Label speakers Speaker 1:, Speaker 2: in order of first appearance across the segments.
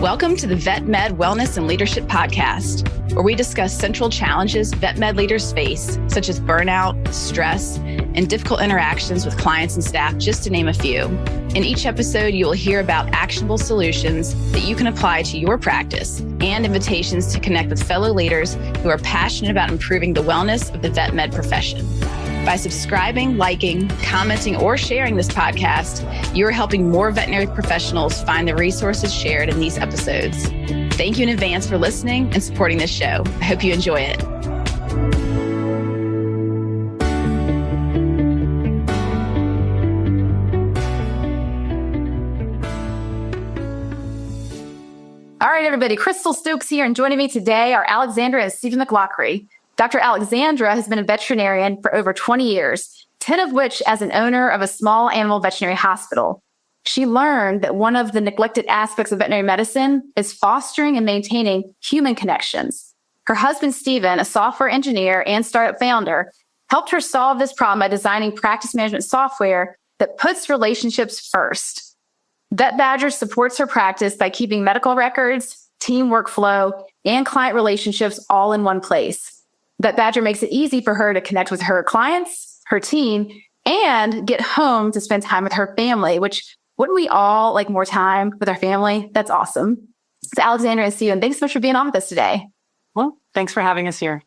Speaker 1: Welcome to the VetMed Wellness and Leadership Podcast, where we discuss central challenges VetMed leaders face, such as burnout, stress, and difficult interactions with clients and staff, just to name a few. In each episode, you will hear about actionable solutions that you can apply to your practice and invitations to connect with fellow leaders who are passionate about improving the wellness of the VetMed profession. By subscribing, liking, commenting, or sharing this podcast, you are helping more veterinary professionals find the resources shared in these episodes. Thank you in advance for listening and supporting this show. I hope you enjoy it. All right, everybody. Crystal Stokes here, and joining me today are Alexandra and Stephen McLaughry. Dr. Alexandra has been a veterinarian for over 20 years, 10 of which as an owner of a small animal veterinary hospital. She learned that one of the neglected aspects of veterinary medicine is fostering and maintaining human connections. Her husband, Stephen, a software engineer and startup founder, helped her solve this problem by designing practice management software that puts relationships first. Vetbadger supports her practice by keeping medical records, team workflow, and client relationships all in one place. Vetbadger makes it easy for her to connect with her clients, her team, and get home to spend time with her family, which wouldn't we all like more time with our family? That's awesome. So Alexandra and Stephen, thanks so much for being on with us today.
Speaker 2: Well, thanks for having us here.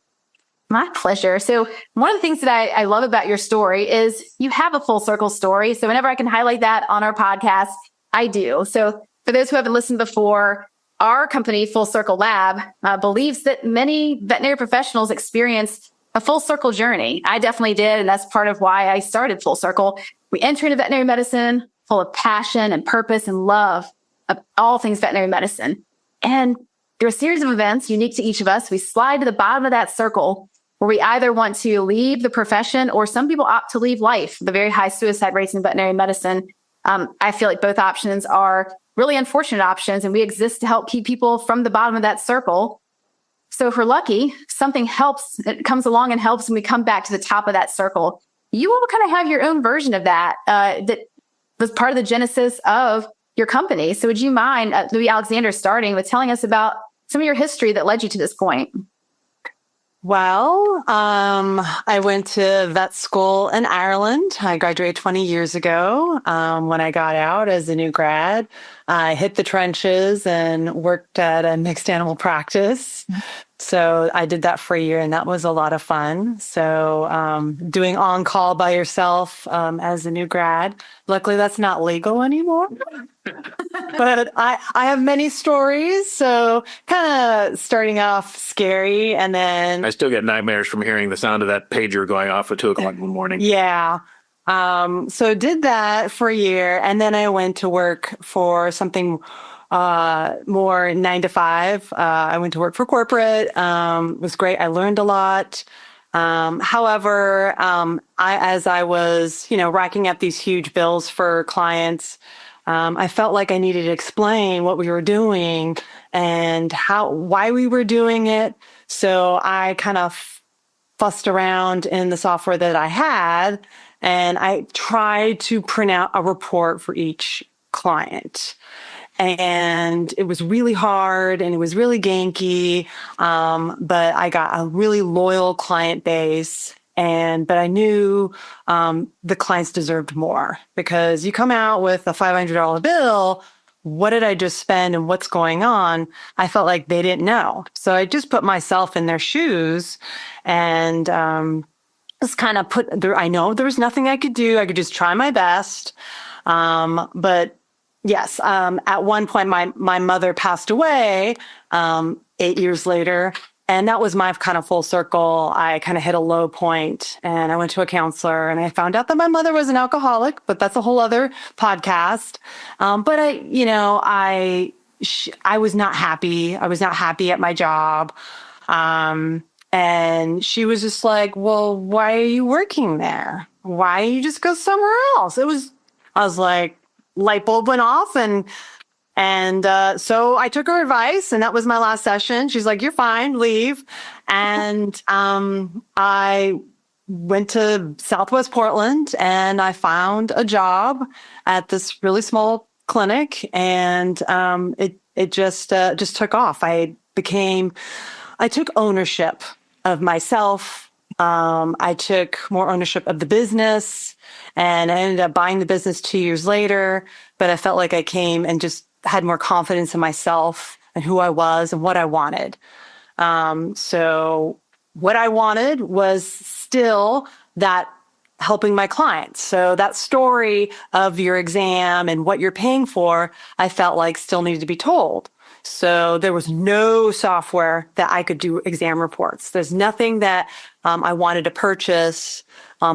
Speaker 1: My pleasure. So one of the things that I love about your story is you have a full circle story. So whenever I can highlight that on our podcast, I do. So for those who haven't listened before, our company, Full Circle Lab, believes that many veterinary professionals experience a full circle journey. I definitely did, and that's part of why I started Full Circle. We enter into veterinary medicine full of passion and purpose and love of all things veterinary medicine. And through a series of events unique to each of us, we slide to the bottom of that circle where we either want to leave the profession or some people opt to leave life. The very high suicide rates in veterinary medicine. I feel like both options are really unfortunate options, and we exist to help keep people from the bottom of that circle. So if we're lucky, something helps, it comes along and helps, and we come back to the top of that circle. You all kind of have your own version of that, that was part of the genesis of your company. So would you mind, Louis Alexander, starting with telling us about some of your history that led you to this point?
Speaker 2: Well, I went to vet school in Ireland. I graduated 20 years ago. When I got out as a new grad, I hit the trenches and worked at a mixed animal practice. So I did that for a year, and that was a lot of fun. So doing on-call by yourself as a new grad, luckily that's not legal anymore. But I have many stories. So kind of starting off scary, and then
Speaker 3: I still get nightmares from hearing the sound of that pager going off at 2:00 in the morning.
Speaker 2: Yeah. So did that for a year, and then I went to work for something more 9 to 5. I went to work for corporate. It was great. I learned a lot. However, as I was, racking up these huge bills for clients, I felt like I needed to explain what we were doing and why we were doing it. So I kind of fussed around in the software that I had, and I tried to print out a report for each client. And it was really hard and it was really ganky. But I got a really loyal client base. But I knew the clients deserved more, because you come out with a $500 bill. What did I just spend and what's going on? I felt like they didn't know. So I just put myself in their shoes and just kind of I know there was nothing I could do. I could just try my best. But yes, at one point, my mother passed away 8 years later. And that was my kind of full circle. I kind of hit a low point, and I went to a counselor, and I found out that my mother was an alcoholic, but that's a whole other podcast. But I was not happy. I was not happy at my job. And she was just like, well, why are you working there? Why don't you just go somewhere else? I was like, light bulb went off, and so I took her advice, and that was my last session. She's like, you're fine, leave. And I went to Southwest Portland, and I found a job at this really small clinic, and it just took off. I took ownership of myself. I took more ownership of the business, and I ended up buying the business 2 years later. But I felt like I came and just had more confidence in myself and who I was and what I wanted. So what I wanted was still that helping my clients. So that story of your exam and what you're paying for, I felt like still needed to be told. So there was no software that I could do exam reports. There's nothing that I wanted to purchase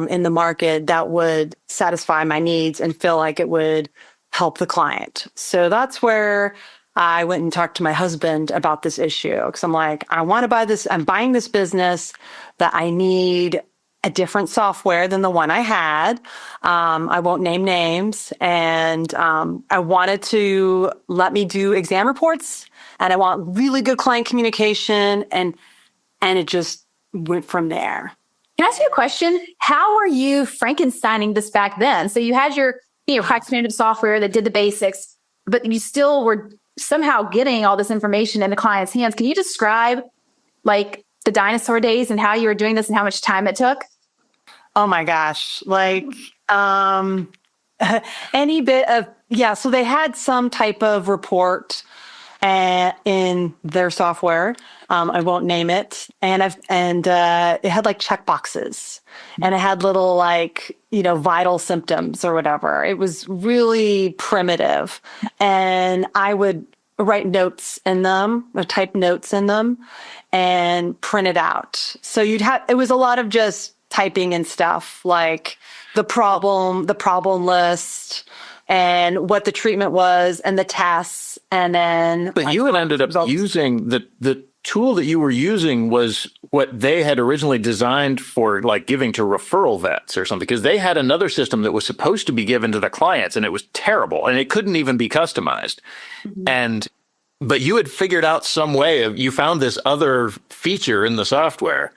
Speaker 2: in the market that would satisfy my needs and feel like it would help the client. So that's where I went and talked to my husband about this issue, because I'm like, I want to buy this. I'm buying this business, that I need a different software than the one I had. I won't name names. And I wanted to let me do exam reports, and I want really good client communication. And it just went from there.
Speaker 1: Can I ask you a question? How are you Frankensteining this back then? So you had your high standard software that did the basics, but you still were somehow getting all this information in the client's hands. Can you describe like the dinosaur days and how you were doing this and how much time it took?
Speaker 2: Oh my gosh. Like, any bit of, so they had some type of report in their software. I won't name it. And it had like check boxes, and it had little like, vital symptoms or whatever. It was really primitive, and I would write notes in them or type notes in them and print it out. So it was a lot of just typing and stuff, like the problem list, and what the treatment was, and the tests, and then.
Speaker 3: But you had ended up
Speaker 2: results.
Speaker 3: using the tool that you were using was what they had originally designed for, like giving to referral vets or something, because they had another system that was supposed to be given to the clients, and it was terrible, and it couldn't even be customized. Mm-hmm. But you had figured out some way you found this other feature in the software,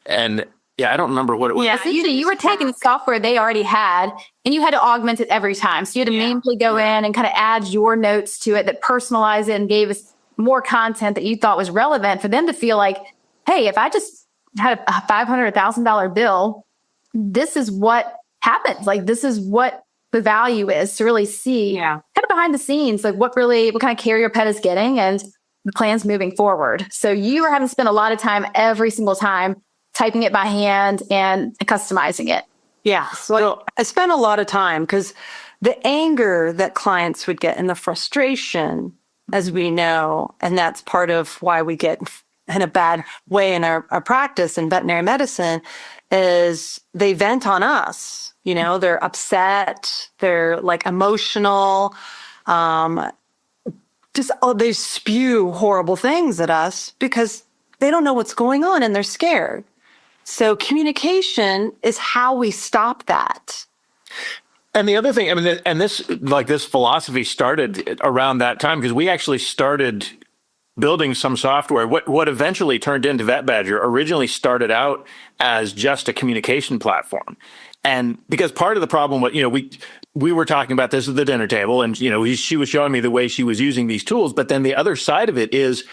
Speaker 3: and. Yeah, I don't remember what it was.
Speaker 1: Yeah, so you were taking the software they already had, and you had to augment it every time. So you had to manually go in and kind of add your notes to it that personalized it and gave us more content that you thought was relevant for them to feel like, hey, if I just had a $500, $1,000 bill, this is what happens. Like, this is what the value is, to really see kind of behind the scenes, like what kind of care your pet is getting and the plans moving forward. So you were having to spend a lot of time every single time typing it by hand and customizing it.
Speaker 2: Yeah. So I spent a lot of time, because the anger that clients would get and the frustration, as we know, and that's part of why we get in a bad way in our practice in veterinary medicine, is they vent on us. They're upset. They're like emotional. They spew horrible things at us because they don't know what's going on and they're scared. So communication is how we stop that.
Speaker 3: And the other thing, this philosophy started around that time, because we actually started building some software. What eventually turned into Vetbadger originally started out as just a communication platform. And because part of the problem, we were talking about this at the dinner table, and she was showing me the way she was using these tools. But then the other side of it is,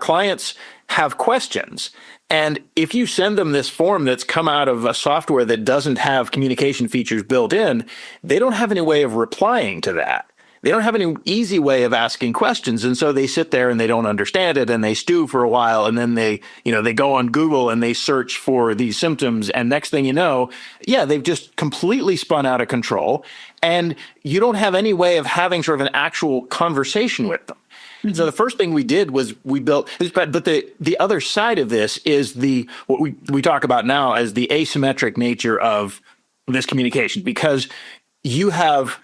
Speaker 3: clients have questions. And if you send them this form that's come out of a software that doesn't have communication features built in, they don't have any way of replying to that. They don't have any easy way of asking questions. And so they sit there and they don't understand it, and they stew for a while. And then they go on Google and they search for these symptoms. And next thing you know, they've just completely spun out of control. And you don't have any way of having sort of an actual conversation with them. Mm-hmm. So the first thing we did was we built, but the other side of this is what we talk about now as the asymmetric nature of this communication, because you have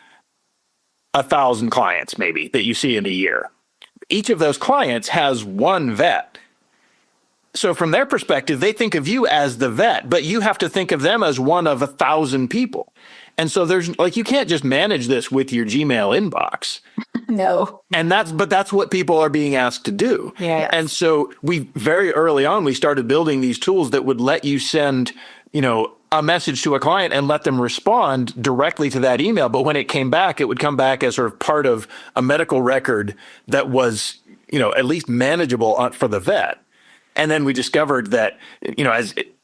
Speaker 3: 1,000 clients maybe that you see in a year. Each of those clients has one vet. So from their perspective, they think of you as the vet, but you have to think of them as one of 1,000 people. And so you can't just manage this with your Gmail inbox.
Speaker 1: No.
Speaker 3: And that's what people are being asked to do.
Speaker 2: Yeah.
Speaker 3: And so very early on, we started building these tools that would let you send a message to a client and let them respond directly to that email. But when it came back, it would come back as sort of part of a medical record that was, at least manageable for the vet. And then we discovered that,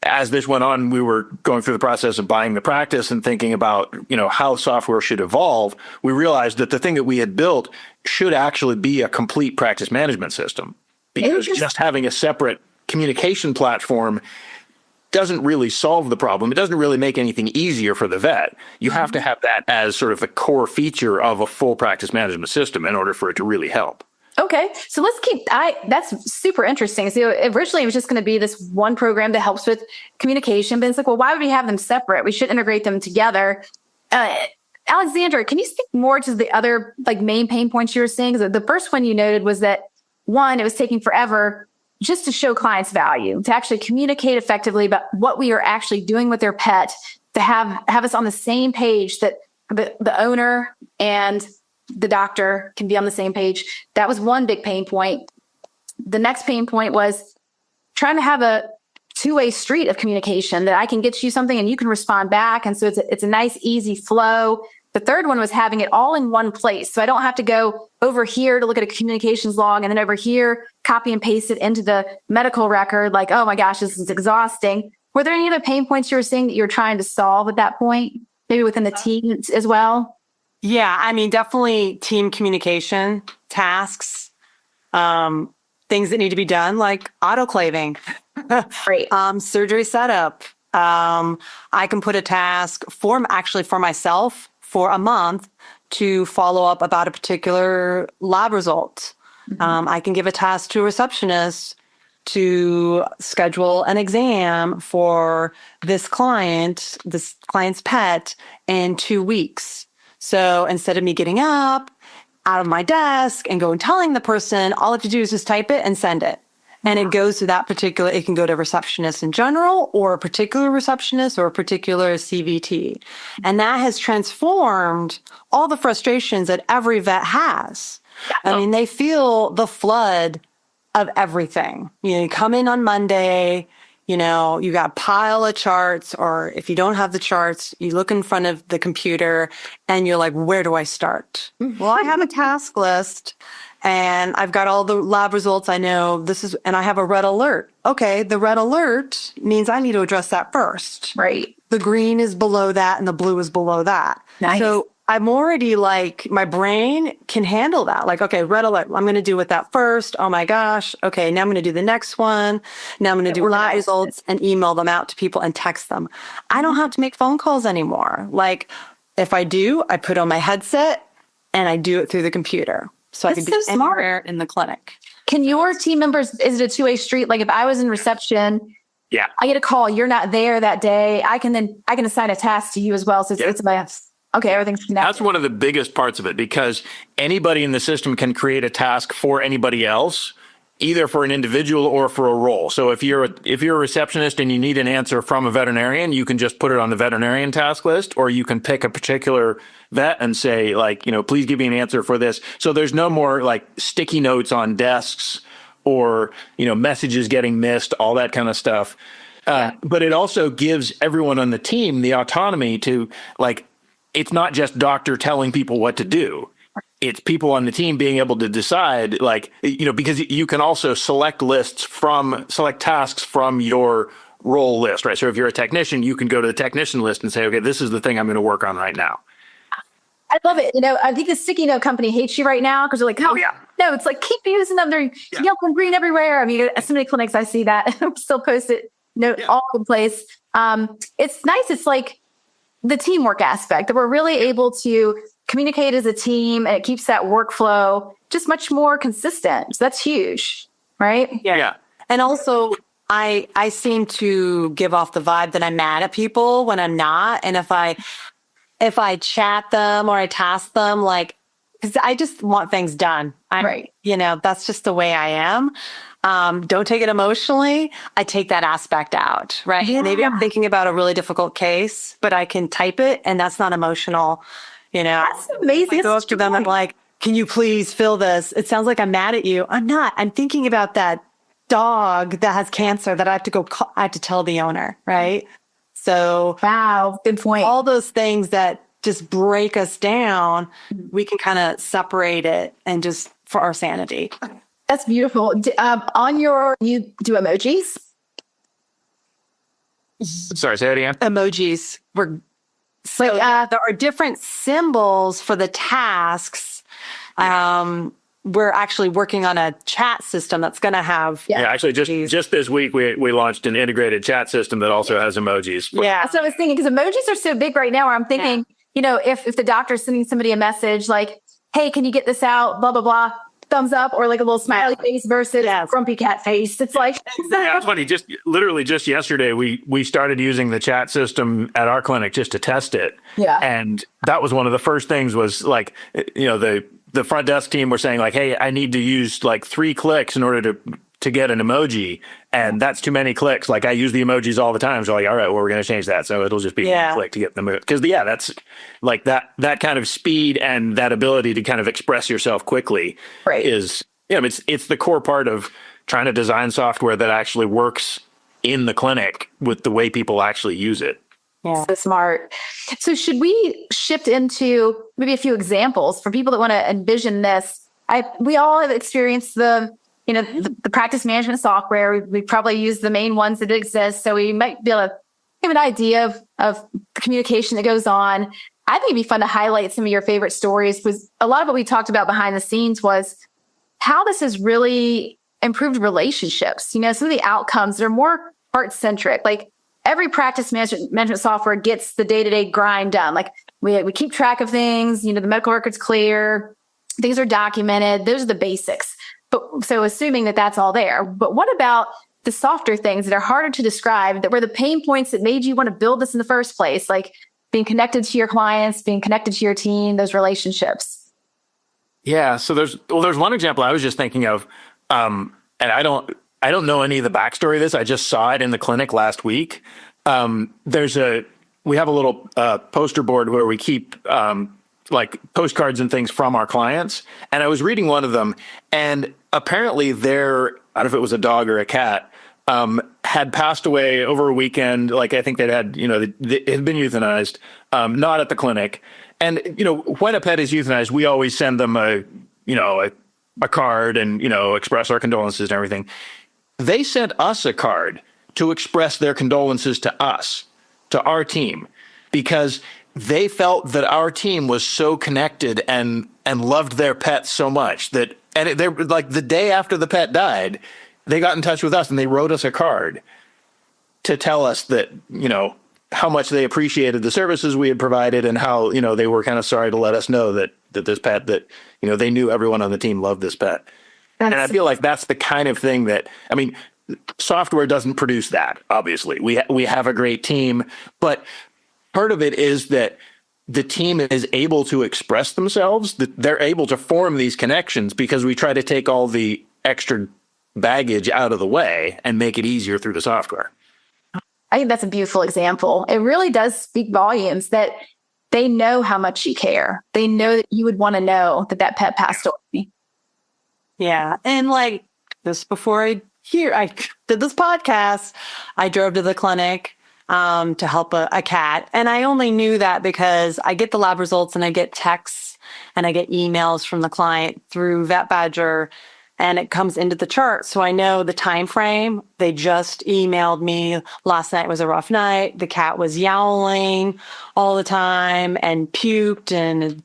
Speaker 3: as this went on, we were going through the process of buying the practice and thinking about, how software should evolve. We realized that the thing that we had built should actually be a complete practice management system, because just having a separate communication platform doesn't really solve the problem. It doesn't really make anything easier for the vet. You have to have that as sort of a core feature of a full practice management system in order for it to really help.
Speaker 1: Okay. So that's super interesting. So originally it was just going to be this one program that helps with communication, but it's like, well, why would we have them separate? We should integrate them together. Alexandra, can you speak more to the other main pain points you were seeing? The first one you noted was that one, it was taking forever just to show clients value, to actually communicate effectively about what we are actually doing with their pet, to have us on the same page, that the owner and the doctor can be on the same page. That was one big pain point. The next pain point was trying to have a two-way street of communication, that I can get you something and you can respond back. And so it's a nice, easy flow. The third one was having it all in one place. So I don't have to go over here to look at a communications log and then over here, copy and paste it into the medical record. Like, oh my gosh, this is exhausting. Were there any other pain points you were seeing that you were trying to solve at that point? Maybe within the team as well?
Speaker 2: Yeah, I mean, definitely team communication, tasks, things that need to be done, like autoclaving,
Speaker 1: Great.
Speaker 2: surgery setup. I can put a task for myself for a month to follow up about a particular lab result. I can give a task to a receptionist to schedule an exam for this client's pet in 2 weeks. So instead of me getting up out of my desk and going telling the person, all I have to do is just type it and send it. And it goes to it can go to receptionist in general, or a particular receptionist, or a particular CVT. And that has transformed all the frustrations that every vet has. I mean, they feel the flood of everything. You come in on Monday, you got a pile of charts, or if you don't have the charts, you look in front of the computer and you're like, where do I start? Well, I have a task list and I've got all the lab results. I know and I have a red alert. Okay. The red alert means I need to address that first.
Speaker 1: Right.
Speaker 2: The green is below that and the blue is below that.
Speaker 1: Nice.
Speaker 2: So I'm already my brain can handle that. Okay, red alert. I'm going to do with that first. Oh my gosh. Okay, now I'm going to do the next one. Now I'm going to do lab results and email them out to people and text them. I don't have to make phone calls anymore. If I do, I put on my headset and I do it through the computer. So I can be anywhere in the clinic.
Speaker 1: Can your team members, is it a two-way street? If I was in reception,
Speaker 3: yeah,
Speaker 1: I get a call, you're not there that day, I can assign a task to you as well. So it's my okay, everything's connected.
Speaker 3: That's one of the biggest parts of it, because anybody in the system can create a task for anybody else, either for an individual or for a role. So if you're a receptionist and you need an answer from a veterinarian, you can just put it on the veterinarian task list, or you can pick a particular vet and say, please give me an answer for this. So there's no more sticky notes on desks or, messages getting missed, all that kind of stuff. But it also gives everyone on the team the autonomy to it's not just doctor telling people what to do. It's people on the team being able to decide, because you can also select tasks from your role list, right? So if you're a technician, you can go to the technician list and say, okay, this is the thing I'm going to work on right now.
Speaker 1: I love it. I think the sticky note company hates you right now because they're like, oh yeah, no, it's keep using them. They're yellow and green everywhere. I mean, so many clinics I see that still post it note all over the place. It's nice. It's the teamwork aspect that we're really able to communicate as a team, and it keeps that workflow just much more consistent. So that's huge, right?
Speaker 2: Yeah. And also I seem to give off the vibe that I'm mad at people when I'm not. And if I chat them or I task them, because I just want things done.
Speaker 1: Right.
Speaker 2: That's just the way I am. Don't take it emotionally. I take that aspect out, right? Yeah. Maybe I'm thinking about a really difficult case, but I can type it and that's not emotional.
Speaker 1: That's amazing.
Speaker 2: I go up to them and I'm like, can you please fill this? It sounds like I'm mad at you. I'm not. I'm thinking about that dog that has cancer that I have to tell the owner, right? So
Speaker 1: Wow. Good point.
Speaker 2: all those things that just break us down, we can kind of separate it and just for our sanity.
Speaker 1: That's beautiful. You do emojis?
Speaker 3: Sorry, say that again.
Speaker 2: Emojis. So there are different symbols for the tasks. We're actually working on a chat system that's going to have.
Speaker 3: Yeah, actually, just this week we launched an integrated chat system that also has emojis.
Speaker 2: Yeah,
Speaker 1: That's what I was thinking, because emojis are so big right now, where I'm thinking, if the doctor's sending somebody a message like, hey, can you get this out? Blah, blah, blah. Thumbs up, or like a little smiley face versus grumpy cat face. It's like,
Speaker 3: Yeah, it's funny. Literally just yesterday, we started using the chat system at our clinic just to test it.
Speaker 1: Yeah.
Speaker 3: And that was one of the first things was like, the front desk team were saying like, hey, I need to use like 3 clicks in order to get an emoji. And that's too many clicks. Like I use the emojis all the time. So like, all right, well, we're going to change that. So it'll just be 1 click to get them. Because that's like that kind of speed and that ability to kind of express yourself quickly is, it's the core part of trying to design software that actually works in the clinic with the way people actually use it.
Speaker 2: Yeah.
Speaker 1: So smart. So should we shift into maybe a few examples for people that want to envision this? We all have experienced the practice management software. We probably use the main ones that exist. So we might be able to have an idea of the communication that goes on. I think it'd be fun to highlight some of your favorite stories, because a lot of what we talked about behind the scenes was how this has really improved relationships. Some of the outcomes that are more heart-centric, like every practice management software gets the day-to-day grind done. Like we keep track of things, the medical record's clear, things are documented. Those are the basics. But so assuming that that's all there, but what about the softer things that are harder to describe, that were the pain points that made you want to build this in the first place? Like being connected to your clients, being connected to your team, those relationships. Yeah.
Speaker 3: So there's one example I was just thinking of, and I don't know any of the backstory of this. I just saw it in the clinic last week. We have a little poster board where we keep like postcards and things from our clients. And I was reading one of them, and apparently I don't know if it was a dog or a cat, had passed away over a weekend. Like I think it had been euthanized, not at the clinic. And, when a pet is euthanized, we always send them a card and, express our condolences and everything. They sent us a card to express their condolences to us, to our team, because they felt that our team was so connected and loved their pet so much that, and they were like the day after the pet died, they got in touch with us and they wrote us a card to tell us that, how much they appreciated the services we had provided and how, they were kind of sorry to let us know that this pet, that, they knew everyone on the team loved this pet. And I feel like that's the kind of thing that, software doesn't produce that, obviously. We have a great team, but part of it is that the team is able to express themselves, that they're able to form these connections because we try to take all the extra baggage out of the way and make it easier through the software.
Speaker 1: I think that's a beautiful example. It really does speak volumes that they know how much you care. They know that you would want to know that pet passed away.
Speaker 2: Yeah. And like this, before I did this podcast, I drove to the clinic to help a cat. And I only knew that because I get the lab results and I get texts and I get emails from the client through Vetbadger, and it comes into the chart. So I know the time frame. They just emailed me. Last night was a rough night. The cat was yowling all the time and puked and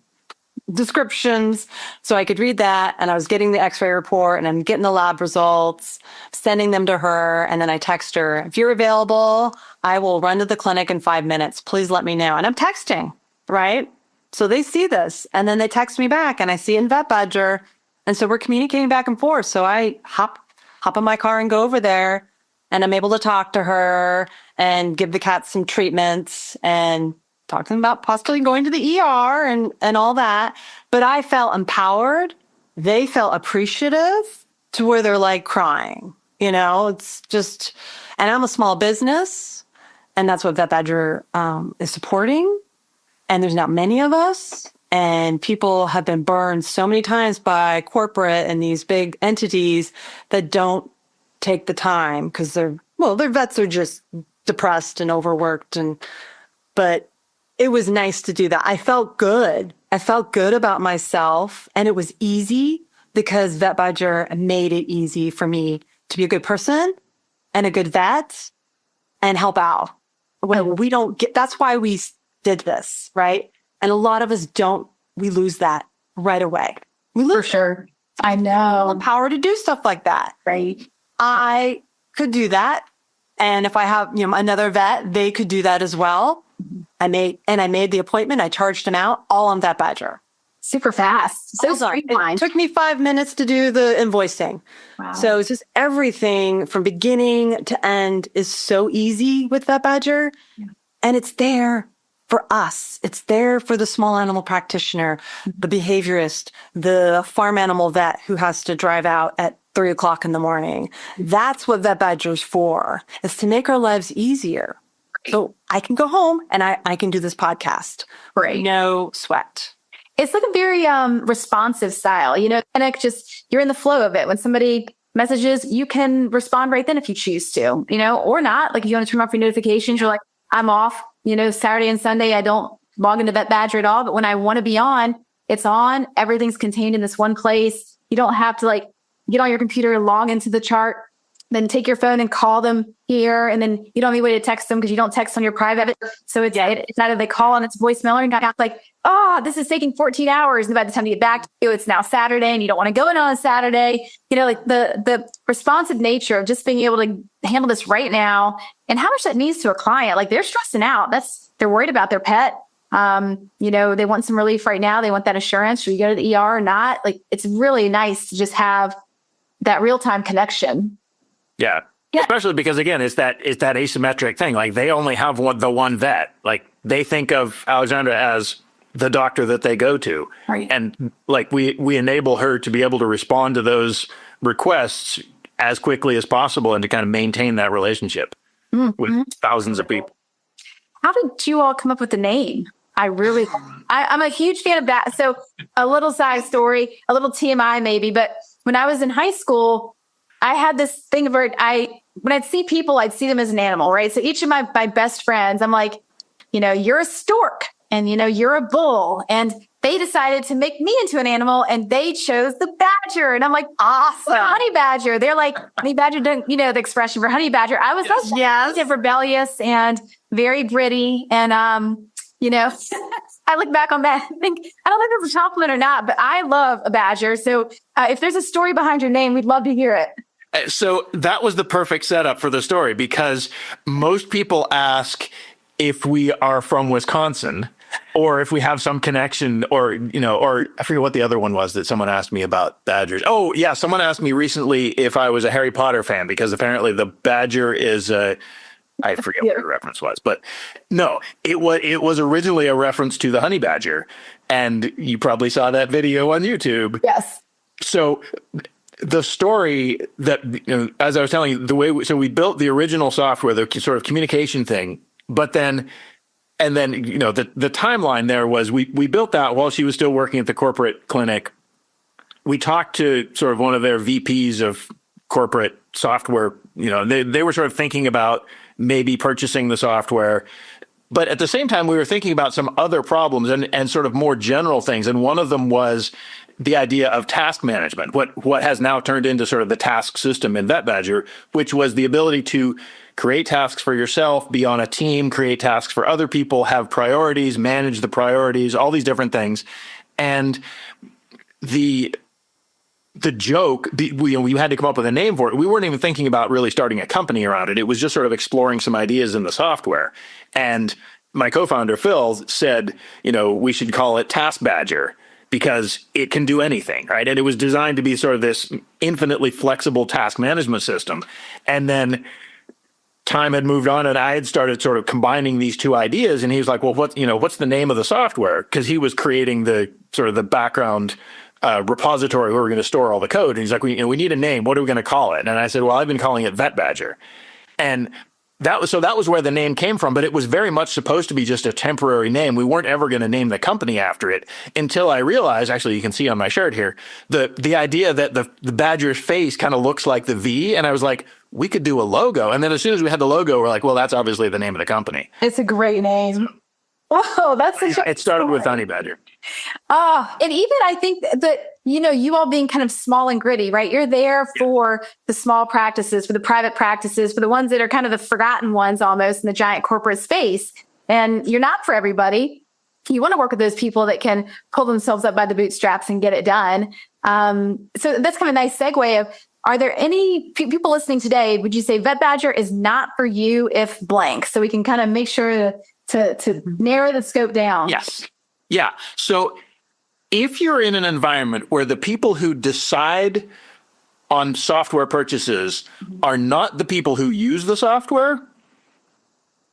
Speaker 2: descriptions. So I could read that, and I was getting the x-ray report and I'm getting the lab results, sending them to her. And then I text her, if you're available, I will run to the clinic in 5 minutes. Please let me know. And I'm texting, right? So they see this and then they text me back and I see it in Vetbadger. And so we're communicating back and forth. So I hop in my car and go over there, and I'm able to talk to her and give the cat some treatments and talk to them about possibly going to the ER and all that. But I felt empowered. They felt appreciative to where they're like crying. It's just, and I'm a small business, and that's what Vetbadger is supporting. And there's not many of us. And people have been burned so many times by corporate and these big entities that don't take the time because their vets are just depressed and overworked, but it was nice to do that. I felt good. I felt good about myself, and it was easy because Vetbadger made it easy for me to be a good person and a good vet and help out. When we don't get, that's why we did this, right? And a lot of us don't, we lose that right away. We lose
Speaker 1: For sure. I know.
Speaker 2: the power to do stuff like that.
Speaker 1: Right.
Speaker 2: I could do that. And if I have, another vet, they could do that as well. I made the appointment. I charged them out all on Vetbadger.
Speaker 1: Super fast. So
Speaker 2: It
Speaker 1: streamlined.
Speaker 2: took me 5 minutes to do the invoicing.
Speaker 1: Wow.
Speaker 2: So it's just everything from beginning to end is so easy with Vetbadger.
Speaker 1: Yeah.
Speaker 2: And it's there for us. It's there for the small animal practitioner, the behaviorist, the farm animal vet who has to drive out at 3:00 in the morning. That's what Vetbadger's for, is to make our lives easier. So I can go home and I can do this podcast.
Speaker 1: Right.
Speaker 2: No sweat.
Speaker 1: It's like a very responsive style, and you're in the flow of it. When somebody messages, you can respond right then if you choose to, or not. Like if you want to turn off your notifications, you're like, I'm off, Saturday and Sunday, I don't log into Vetbadger at all. But when I want to be on, it's on. Everything's contained in this one place. You don't have to get on your computer, log into the chart, then take your phone and call them here. And then you don't have any way to text them because you don't text on your private. So it's either they call on its voicemail or not like, oh, this is taking 14 hours. And by the time you get back to you, it's now Saturday and you don't want to go in on a Saturday. The responsive nature of just being able to handle this right now and how much that means to a client. Like they're stressing out. They're worried about their pet. They want some relief right now. They want that assurance. Should we go to the ER or not? Like it's really nice to just have that real-time connection.
Speaker 3: Yeah. Especially because again, it's that asymmetric thing. Like they only have the one vet. Like they think of Alexandra as the doctor that they go to.
Speaker 1: Right.
Speaker 3: And like we enable her to be able to respond to those requests as quickly as possible and to kind of maintain that relationship with thousands of people.
Speaker 1: How did you all come up with the name? I'm a huge fan of that. So a little side story, a little TMI maybe, but when I was in high school, I had this thing where when I'd see people, I'd see them as an animal, right? So each of my best friends, I'm like, you're a stork and, you're a bull. And they decided to make me into an animal and they chose the badger. And I'm like, awesome. Honey badger. They're like, honey badger, the expression for honey badger. I was also rebellious and very gritty. And, I look back on that and think, I don't know if it's a compliment or not, but I love a badger. So if there's a story behind your name, we'd love to hear it.
Speaker 3: So that was the perfect setup for the story because most people ask if we are from Wisconsin or if we have some connection or I forget what the other one was that someone asked me about badgers. Oh yeah. Someone asked me recently if I was a Harry Potter fan because apparently the badger is I forget what the reference was, but no, it was originally a reference to the honey badger, and you probably saw that video on YouTube.
Speaker 1: Yes.
Speaker 3: So the story that, as I was telling you, we built the original software, the sort of communication thing, but then the timeline there was we built that while she was still working at the corporate clinic. We talked to sort of one of their VPs of corporate software. They were sort of thinking about maybe purchasing the software. But at the same time, we were thinking about some other problems and sort of more general things. And one of them was the idea of task management, what has now turned into sort of the task system in Vetbadger, which was the ability to create tasks for yourself, be on a team, create tasks for other people, have priorities, manage the priorities, all these different things. And the joke, we had to come up with a name for it. We weren't even thinking about really starting a company around it. It was just sort of exploring some ideas in the software. And my co-founder, Phil, said, we should call it Task Badger because it can do anything, right? And it was designed to be sort of this infinitely flexible task management system. And then time had moved on and I had started sort of combining these two ideas. And he was like, well, what's the name of the software? Because he was creating the sort of the background repository where we're going to store all the code. And he's like, we need a name. What are we going to call it? And I said, well, I've been calling it Vetbadger. And that was where the name came from, but it was very much supposed to be just a temporary name. We weren't ever going to name the company after it until I realized, actually, you can see on my shirt here, the idea that the badger's face kind of looks like the V. And I was like, we could do a logo. And then as soon as we had the logo, we're like, well, that's obviously the name of the company.
Speaker 1: It's a great name. Whoa, that's such a
Speaker 3: It started with Honey Badger.
Speaker 1: And even I think that, you all being kind of small and gritty, right? You're there for the small practices, for the private practices, for the ones that are kind of the forgotten ones almost in the giant corporate space. And you're not for everybody. You want to work with those people that can pull themselves up by the bootstraps and get it done. So that's kind of a nice segue of, are there any people listening today, would you say Vetbadger is not for you if blank? So we can kind of make sure to narrow the scope down.
Speaker 3: Yes. Yeah. So if you're in an environment where the people who decide on software purchases are not the people who use the software,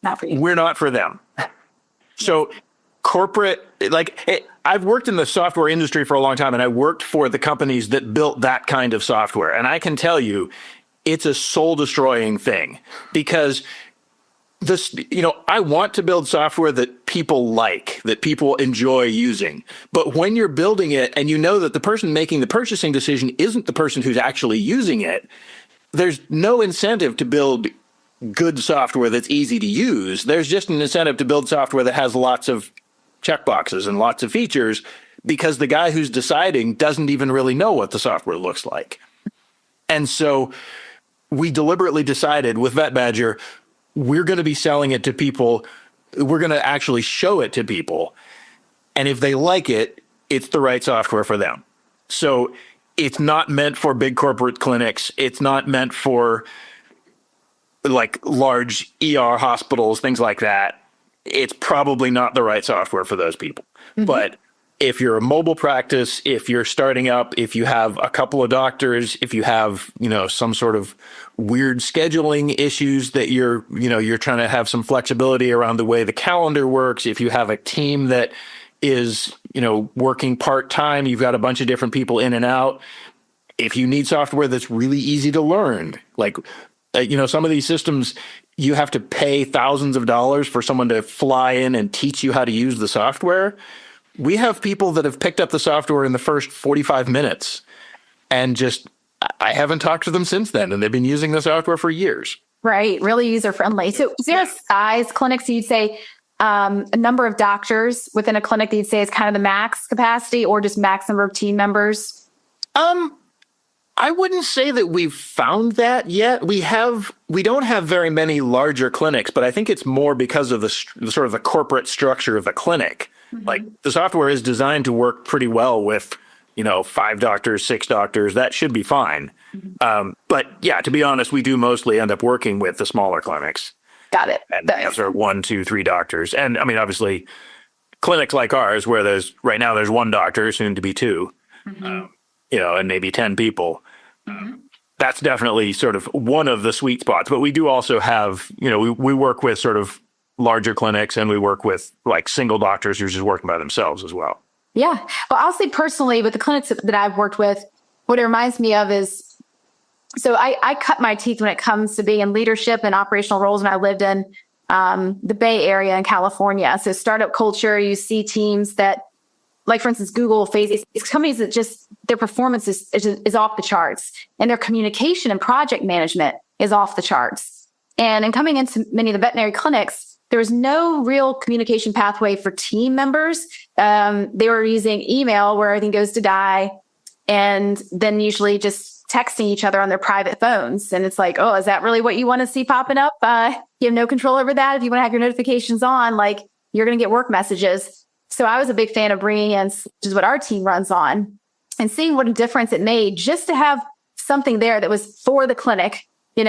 Speaker 1: Not for you.
Speaker 3: we're not for them. So corporate, I've worked in the software industry for a long time, and I worked for the companies that built that kind of software. And I can tell you, it's a soul destroying thing because I want to build software that people like, that people enjoy using. But when you're building it and you know that the person making the purchasing decision isn't the person who's actually using it, there's no incentive to build good software that's easy to use. There's just an incentive to build software that has lots of checkboxes and lots of features because the guy who's deciding doesn't even really know what the software looks like. And so we deliberately decided with Vetbadger, we're going to be selling it to people. We're going to actually show it to people. And if they like it, it's the right software for them. So it's not meant for big corporate clinics. It's not meant for like large ER hospitals, things like that. It's probably not the right software for those people. Mm-hmm. But if you're a mobile practice, if you're starting up, if you have a couple of doctors, if you have, some sort of weird scheduling issues that you're trying to have some flexibility around the way the calendar works, if you have a team that is, working part-time, you've got a bunch of different people in and out. If you need software that's really easy to learn, some of these systems, you have to pay thousands of dollars for someone to fly in and teach you how to use the software. We have people that have picked up the software in the first 45 minutes and I haven't talked to them since then. And they've been using the software for years.
Speaker 1: Right. Really user friendly. So is there a size clinic? So you'd say a number of doctors within a clinic that you'd say is kind of the max capacity or just max number of team members?
Speaker 3: I wouldn't say that we've found that yet. We don't have very many larger clinics, but I think it's more because of the sort of the corporate structure of the clinic. Mm-hmm. Like the software is designed to work pretty well with, 5 doctors, 6 doctors. That should be fine. Mm-hmm. But yeah, to be honest, we do mostly end up working with the smaller clinics.
Speaker 1: Got it.
Speaker 3: And sort of 1, 2, 3 doctors. And I mean, obviously clinics like ours, where there's 1 doctor, soon to be 2, mm-hmm. And maybe 10 people. Mm-hmm. That's definitely sort of one of the sweet spots. But we do also have, we work with sort of larger clinics and we work with like single doctors who are just working by themselves as well.
Speaker 1: Yeah. Well, I'll say personally with the clinics that I've worked with, what it reminds me of is, so I cut my teeth when it comes to being in leadership and operational roles when I lived in the Bay Area in California. So startup culture, you see teams that, like for instance, Google, Facebook, it's companies that just their performance is off the charts and their communication and project management is off the charts. And in coming into many of the veterinary clinics, there was no real communication pathway for team members. They were using email where everything goes to die and then usually just texting each other on their private phones. And it's like, oh, is that really what you want to see popping up? You have no control over that. If you want to have your notifications on, you're going to get work messages. So I was a big fan of bringing in, which is what our team runs on, and seeing what a difference it made just to have something there that was for the clinic. They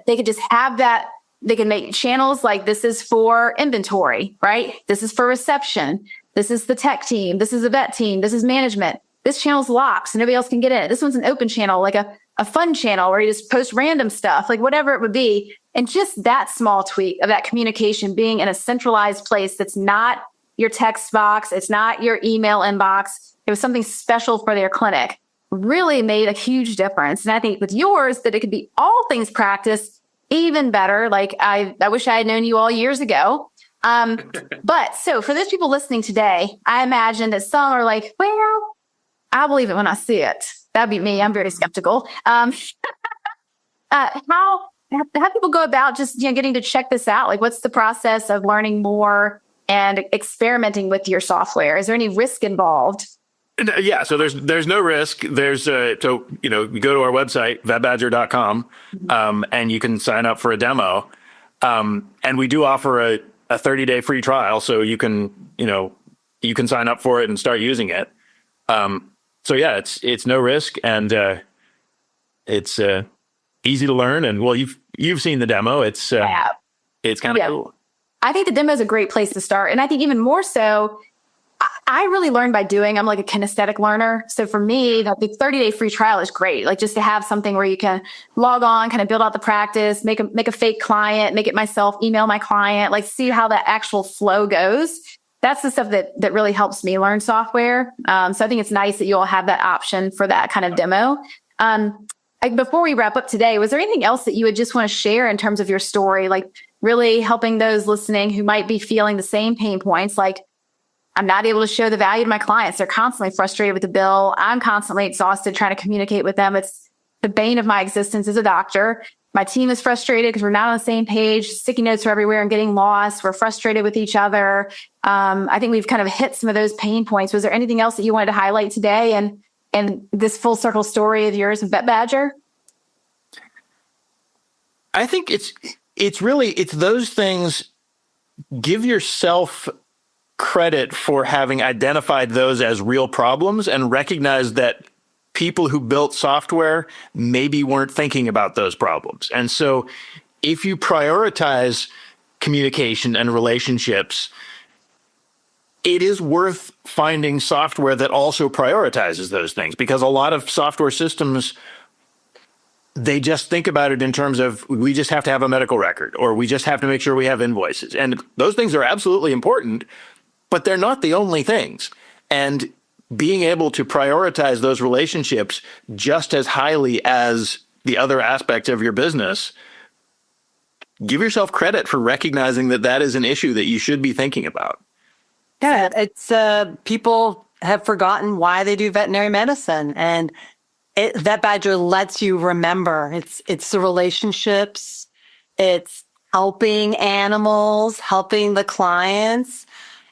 Speaker 1: could just have that. They can make channels like this is for inventory, right? This is for reception. This is the tech team. This is the vet team. This is management. This channel's locked, so nobody else can get in it. This one's an open channel, like a fun channel where you just post random stuff, like whatever it would be. And just that small tweak of that communication being in a centralized place that's not your text box, it's not your email inbox. It was something special for their clinic. Really made a huge difference. And I think with yours, that it could be all things practice, even better. Like I wish I had known you all years ago. But so for those people listening today, I imagine that some are like, well, I'll believe it when I see it. That'd be me. I'm very skeptical. how people go about just getting to check this out? Like, what's the process of learning more and experimenting with your software? Is there any risk involved?
Speaker 3: Yeah, so there's no risk. There's you go to our website, vetbadger.com, and you can sign up for a demo. And we do offer a 30-day free trial, so you can sign up for it and start using it. So yeah, it's no risk, and it's easy to learn. And well, you've seen the demo. It's kind of cool.
Speaker 1: I think the demo is a great place to start, and I think even more so, I really learn by doing. I'm like a kinesthetic learner. So for me, the 30-day free trial is great. Like, just to have something where you can log on, kind of build out the practice, make a fake client, make it myself, email my client, like see how the actual flow goes. That's the stuff that really helps me learn software. So I think it's nice that you all have that option for that kind of demo. Before we wrap up today, was there anything else that you would just want to share in terms of your story, like really helping those listening who might be feeling the same pain points, like, I'm not able to show the value to my clients. They're constantly frustrated with the bill. I'm constantly exhausted trying to communicate with them. It's the bane of my existence as a doctor. My team is frustrated because we're not on the same page. Sticky notes are everywhere and getting lost. We're frustrated with each other. I think we've kind of hit some of those pain points. Was there anything else that you wanted to highlight today and this full circle story of yours with Vetbadger?
Speaker 3: I think it's those things. Give yourself credit for having identified those as real problems and recognize that people who built software maybe weren't thinking about those problems. And so if you prioritize communication and relationships, it is worth finding software that also prioritizes those things, because a lot of software systems, they just think about it in terms of, we just have to have a medical record, or we just have to make sure we have invoices. And those things are absolutely important, but they're not the only things. And being able to prioritize those relationships just as highly as the other aspects of your business, give yourself credit for recognizing that that is an issue that you should be thinking about.
Speaker 2: Yeah, it's people have forgotten why they do veterinary medicine, and Vetbadger lets you remember. It's the relationships, it's helping animals, helping the clients,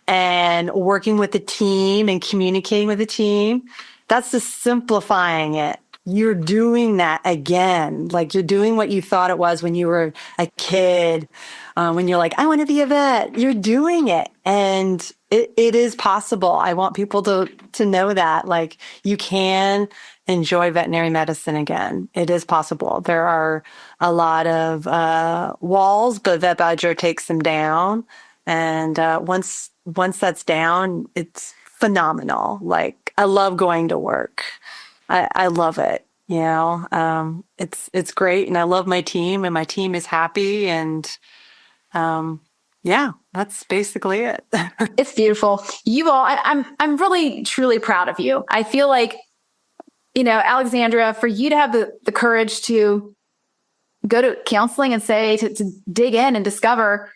Speaker 2: and working with the team and communicating with the team. That's just simplifying it. You're doing that again. Like, you're doing what you thought it was when you were a kid. When you're like, I want to be a vet, you're doing it. And it is possible. I want people to know that, like, you can enjoy veterinary medicine again. It is possible. There are a lot of walls, but Vetbadger takes them down. And once that's down, it's phenomenal. Like, I love going to work. I love it. You know, it's great, and I love my team, and my team is happy, and yeah, that's basically it.
Speaker 1: It's beautiful. You all, I'm really truly proud of you. I feel like, Alexandra, for you to have the courage to go to counseling and say to dig in and discover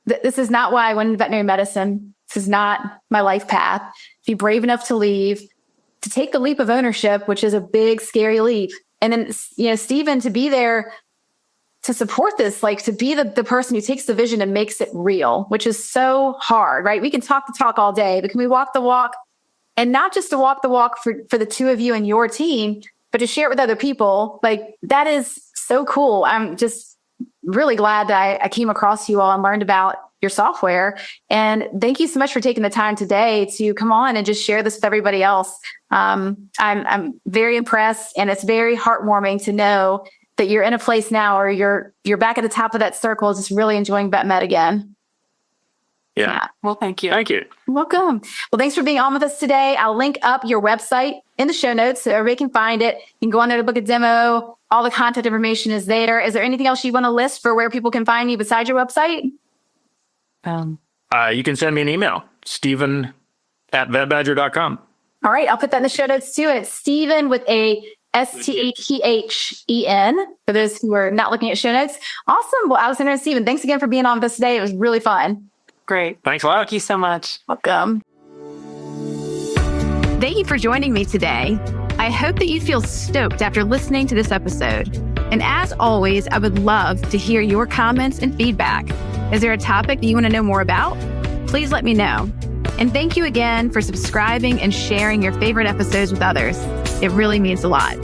Speaker 1: that this is not why I went into veterinary medicine. This is not my life path. Be brave enough to leave, to take the leap of ownership, which is a big, scary leap. And then, Stephen, to be there to support this, like to be the person who takes the vision and makes it real, which is so hard, right? We can talk the talk all day, but can we walk the walk? And not just to walk the walk for the two of you and your team, but to share it with other people. Like, that is so cool. I'm just really glad that I came across you all and learned about your software. And thank you so much for taking the time today to come on and just share this with everybody else. I'm very impressed, and it's very heartwarming to know that you're in a place now where you're back at the top of that circle, just really enjoying vet med again.
Speaker 3: Yeah.
Speaker 2: Well, thank you.
Speaker 3: Thank you.
Speaker 1: Welcome. Well, thanks for being on with us today. I'll link up your website in the show notes so everybody can find it. You can go on there to book a demo. All the contact information is there. Is there anything else you want to list for where people can find you besides your website?
Speaker 3: You can send me an email, Stephen@vetbadger.com.
Speaker 1: All right. I'll put that in the show notes too. And it's Stephen with a STEPHEN for those who are not looking at show notes. Awesome. Well, Alexandra and Stephen, thanks again for being on with us today. It was really fun.
Speaker 2: Great.
Speaker 3: Thanks a lot.
Speaker 2: Thank you so much.
Speaker 1: Welcome. Thank you for joining me today. I hope that you feel stoked after listening to this episode. And as always, I would love to hear your comments and feedback. Is there a topic that you want to know more about? Please let me know. And thank you again for subscribing and sharing your favorite episodes with others. It really means a lot.